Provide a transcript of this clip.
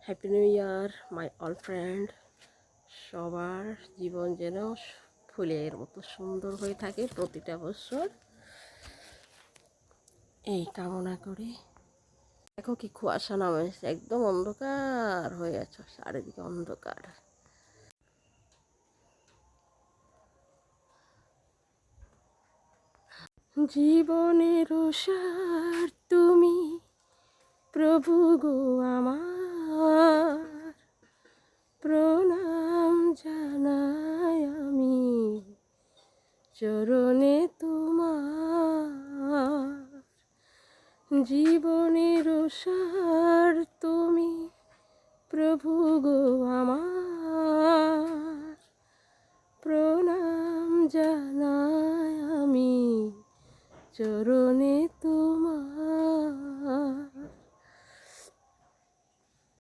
Happy new year my all friend. সবার জীবন যেন ফুলের মতো সুন্দর হয়ে থাকে প্রতিটা বছর, এই কামনা করি। দেখো কি কুয়াশা নামেছে, একদম অন্ধকার হয়ে আছে, চারিদিকে অন্ধকার। জীবনের সার তুমি প্রভু গো আমার, প্রণাম জানাই আমি চরণে তোমার। জীবনের সার তুমি প্রভু গো আমার, প্রণাম জানাই আমি চরণে